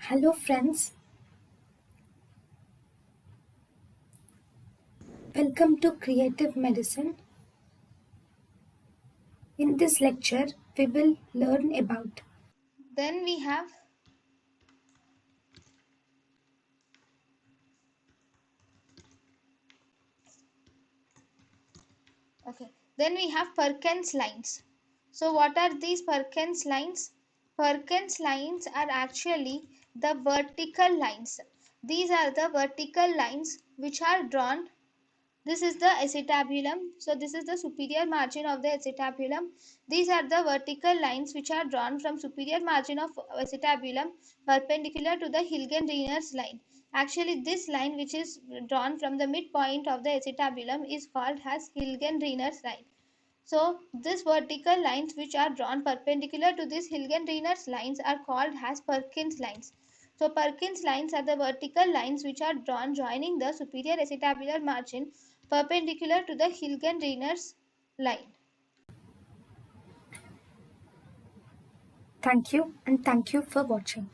Hello friends, welcome to Creative Medicine. In this lecture, we will learn about Then we have Then we have Perkins lines. So what are these Perkins lines? Perkins lines are actually the vertical lines. These are the vertical lines which are drawn. This is the acetabulum. So this is the superior margin of the acetabulum. These are the vertical lines which are drawn from superior margin of acetabulum perpendicular to the Hilgen-Riener's line. Actually, this line which is drawn from the midpoint of the acetabulum is called as Hilgen-Riener's line. So these vertical lines which are drawn perpendicular to these Hilgen-Riener's lines are called as Perkins lines. So Perkins lines are the vertical lines which are drawn joining the superior acetabular margin perpendicular to the Hilgen-Riener's line. thank you and thank you for watching.